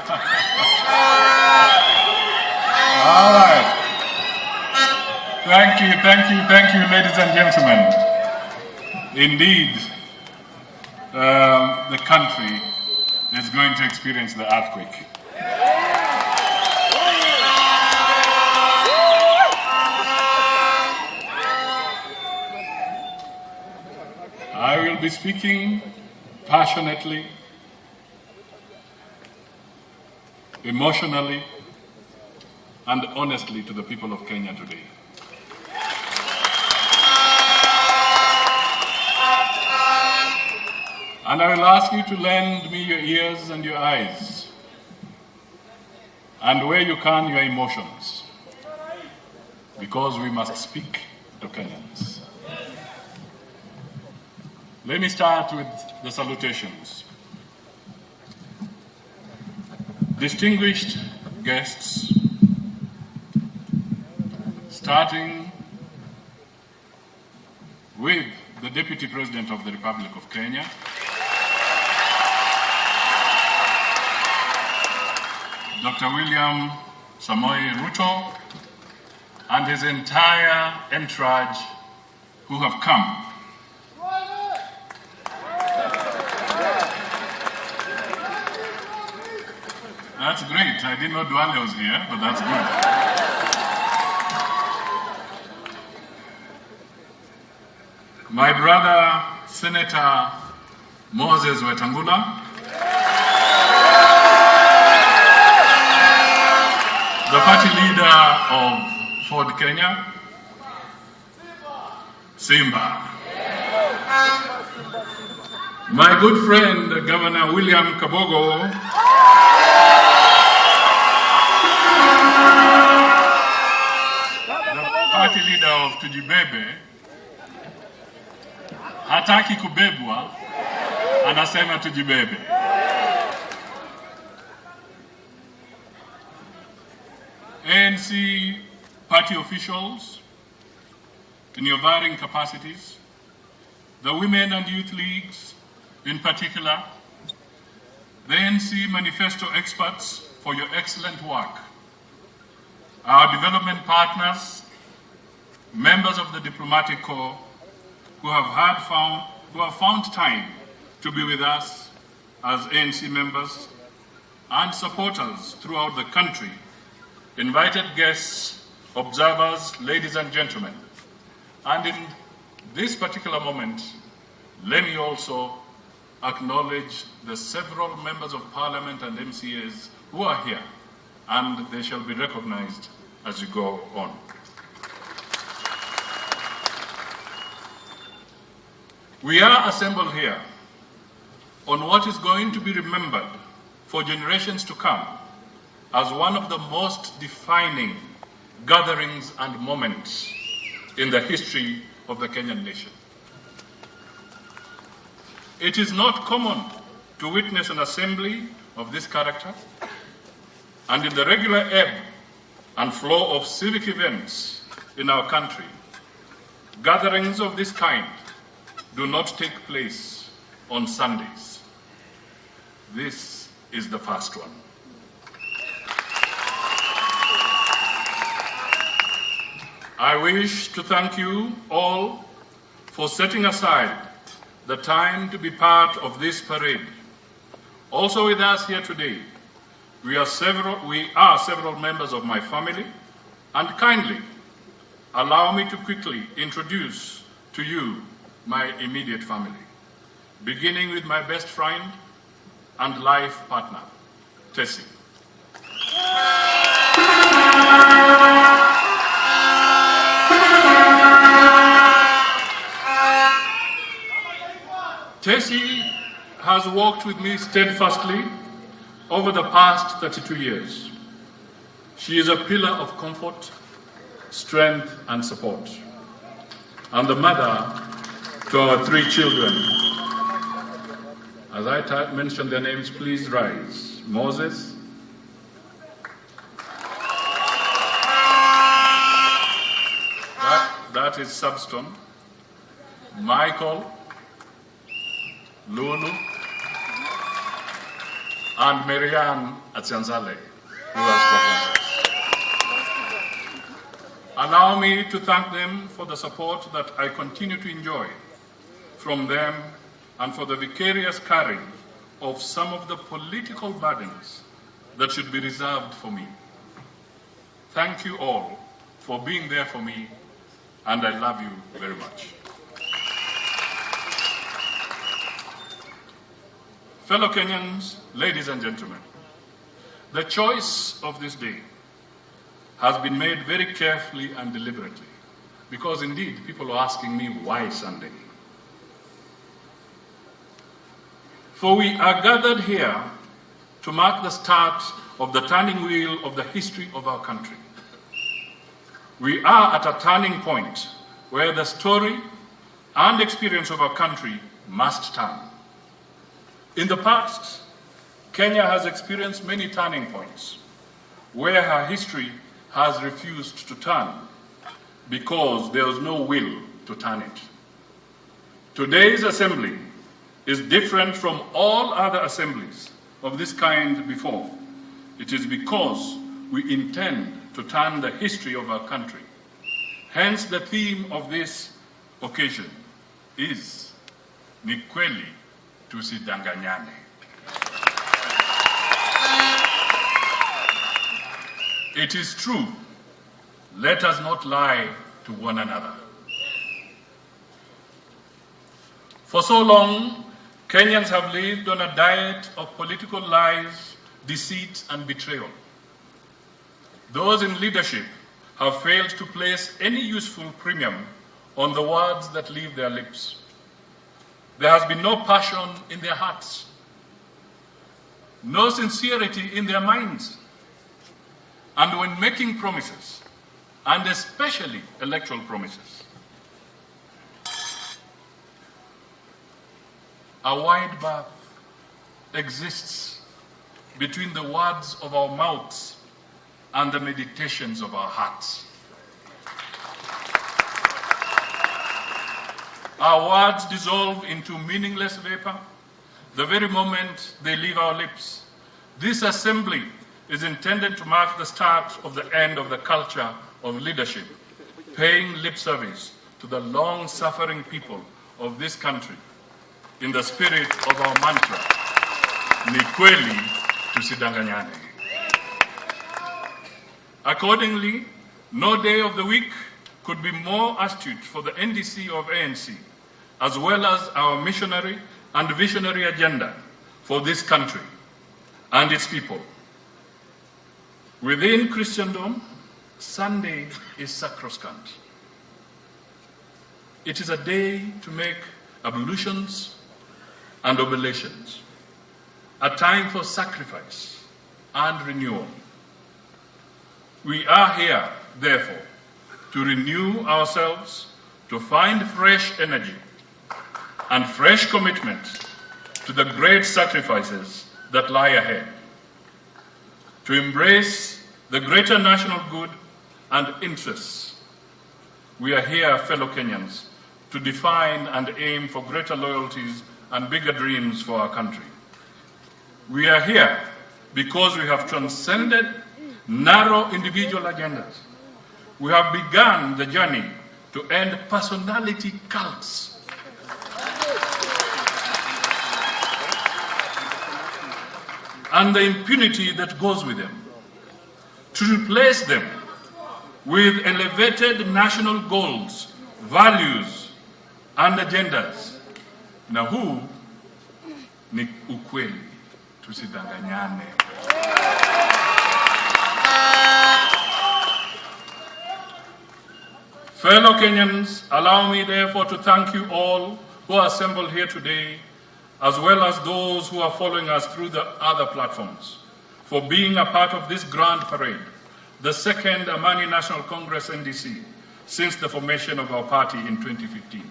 All right. Thank you, ladies and gentlemen. Indeed, the country is going to experience the earthquake. I will be speaking passionately, emotionally, and honestly to the people of Kenya today. And I will ask you to lend me your ears and your eyes, and where you can, your emotions, because we must speak to Kenyans. Let me start with the salutations. Distinguished guests, starting with the Deputy President of the Republic of Kenya, Dr. William Samoei Ruto, and his entire entourage who have come. That's great. I didn't know Duale was here, but that's good. My brother, Senator Moses Wetangula, the party leader of Ford Kenya, Simba. My good friend, Governor William Kabogo, the party leader of Tujibebe, hataki kubebwa, anasema tujibebe. ANC party officials in your varying capacities, the women and youth leagues in particular, the ANC manifesto experts for your excellent work, our development partners, members of the diplomatic corps who have found time to be with us as ANC members, and supporters throughout the country, invited guests, observers, ladies and gentlemen. And in this particular moment, let me also acknowledge the several members of Parliament and MCAs who are here, and they shall be recognized as you go on. We are assembled here on what is going to be remembered for generations to come as one of the most defining gatherings and moments in the history of the Kenyan nation. It is not common to witness an assembly of this character, and in the regular ebb and flow of civic events in our country, gatherings of this kind do not take place on Sundays. This is the first one. I wish to thank you all for setting aside the time to be part of this parade. Also with us here today, we are several members of my family, and kindly allow me to quickly introduce to you my immediate family, beginning with my best friend and life partner, Tessie. Tessie has walked with me steadfastly over the past 32 years. She is a pillar of comfort, strength, and support, and the mother to our 3 children. As I mention their names, please rise. Moses, that is Substone, Michael, Lulu, and Marianne Atsianzale, who has spoken. Allow me to thank them for the support that I continue to enjoy from them and for the vicarious carrying of some of the political burdens that should be reserved for me. Thank you all for being there for me, and I love you very much. Fellow Kenyans, ladies and gentlemen, the choice of this day has been made very carefully and deliberately, because indeed people are asking me why Sunday. For we are gathered here to mark the start of the turning wheel of the history of our country. We are at a turning point where the story and experience of our country must turn. In the past, Kenya has experienced many turning points where her history has refused to turn because there was no will to turn it. Today's assembly is different from all other assemblies of this kind before. It is because we intend to turn the history of our country. Hence the theme of this occasion is Ni kweli tusidanganyane. It is true, let us not lie to one another. For so long, Kenyans have lived on a diet of political lies, deceit, and betrayal. Those in leadership have failed to place any useful premium on the words that leave their lips. There has been no passion in their hearts, no sincerity in their minds. And when making promises, and especially electoral promises, a wide gap exists between the words of our mouths and the meditations of our hearts. Our words dissolve into meaningless vapor the very moment they leave our lips. This assembly is intended to mark the start of the end of the culture of leadership, paying lip service to the long-suffering people of this country in the spirit of our mantra, Ni kweli tusidanganyane. Accordingly, no day of the week could be more astute for the NDC of ANC, as well as our missionary and visionary agenda for this country and its people. Within Christendom, Sunday is sacrosanct. It is a day to make ablutions and oblations, a time for sacrifice and renewal. We are here, therefore, to renew ourselves, to find fresh energy and fresh commitment to the great sacrifices that lie ahead, to embrace the greater national good and interests. We are here, fellow Kenyans, to define and aim for greater loyalties and bigger dreams for our country. We are here because we have transcended narrow individual agendas. We have begun the journey to end personality cults. And the impunity that goes with them, to replace them with elevated national goals, values, and agendas. Na huu ni ukweli, tusidanganyane. Fellow Kenyans, allow me therefore to thank you all who are assembled here today, as well as those who are following us through the other platforms, for being a part of this grand parade, the second Amani National Congress NDC since the formation of our party in 2015.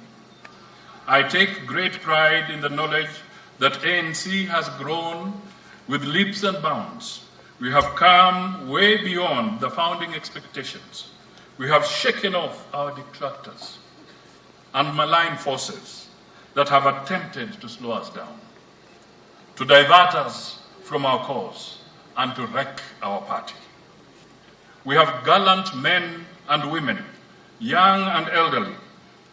I take great pride in the knowledge that ANC has grown with leaps and bounds. We have come way beyond the founding expectations. We have shaken off our detractors and malign forces that have attempted to slow us down, to divert us from our cause and to wreck our party. We have gallant men and women, young and elderly,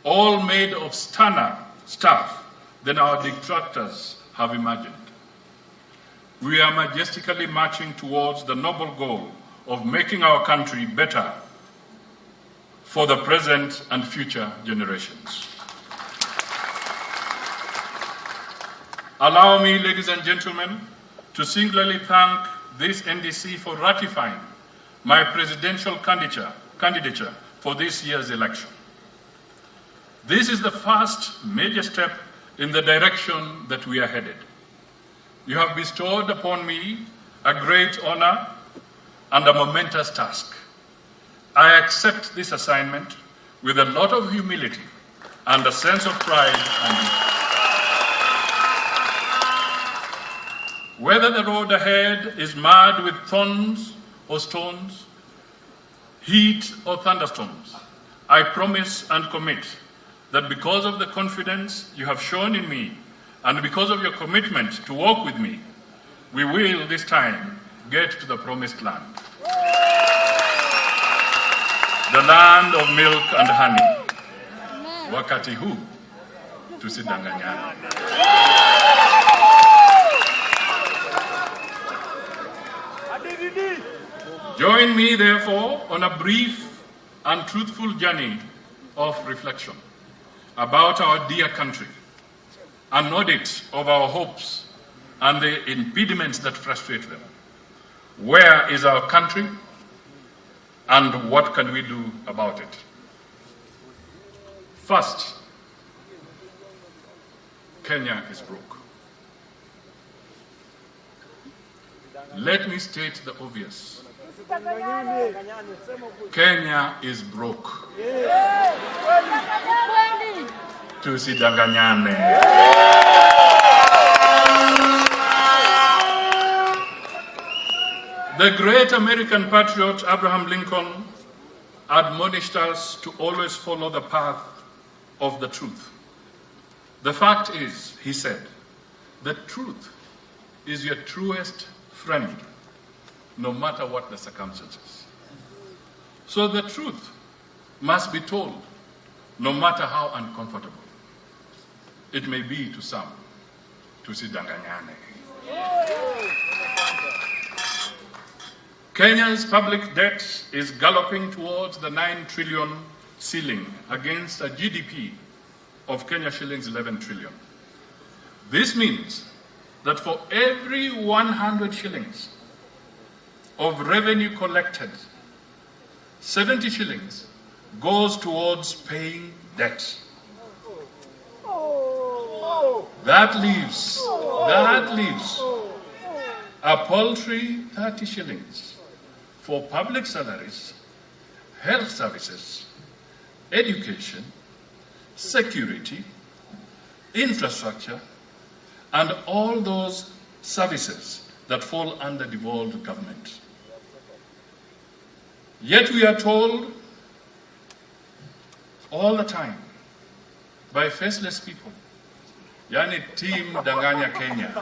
all made of sterner stuff than our detractors have imagined. We are majestically marching towards the noble goal of making our country better for the present and future generations. Allow me, ladies and gentlemen, to singularly thank this NDC for ratifying my presidential candidature for this year's election. This is the first major step in the direction that we are headed. You have bestowed upon me a great honor and a momentous task. I accept this assignment with a lot of humility and a sense of pride and duty. Whether the road ahead is marred with thorns or stones, heat or thunderstorms, I promise and commit that because of the confidence you have shown in me and because of your commitment to walk with me, we will this time get to the promised land. The land of milk and honey. Wakati huu tusidanganyane. Join me, therefore, on a brief and truthful journey of reflection about our dear country, an audit of our hopes and the impediments that frustrate them. Where is our country, and what can we do about it? First, Kenya is broke. Let me state the obvious. Kenya is broke. Tusidanganyane. The great American patriot Abraham Lincoln admonished us to always follow the path of the truth. The fact is, he said, the truth is your truest friend, no matter what the circumstances. So the truth must be told, no matter how uncomfortable it may be to some. Tusidanganyane. Kenya's public debt is galloping towards the 9 trillion ceiling against a GDP of Kenya shillings 11 trillion. This means that for every 100 shillings of revenue collected, 70 shillings goes towards paying debt. That leaves a paltry 30 shillings for public salaries, health services, education, security, infrastructure, and all those services that fall under devolved government. Yet we are told all the time by faceless people, yani team Danganya Kenya.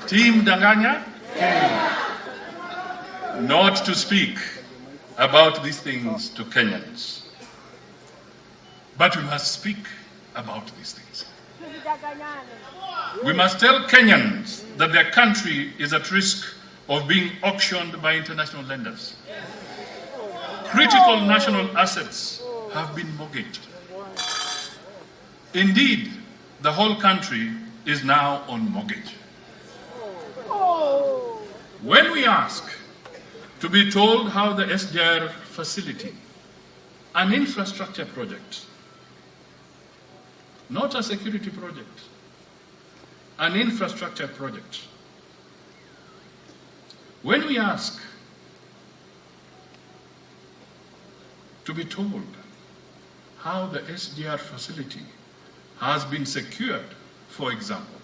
Team Danganya Kenya. Not to speak about these things to Kenyans. But we must speak about these things. We must tell Kenyans that their country is at risk of being auctioned by international lenders. Critical national assets have been mortgaged. Indeed, the whole country is now on mortgage. When we ask to be told how the SGR facility, an infrastructure project, not a security project, an infrastructure project, when we ask to be told how the SGR facility has been secured, for example,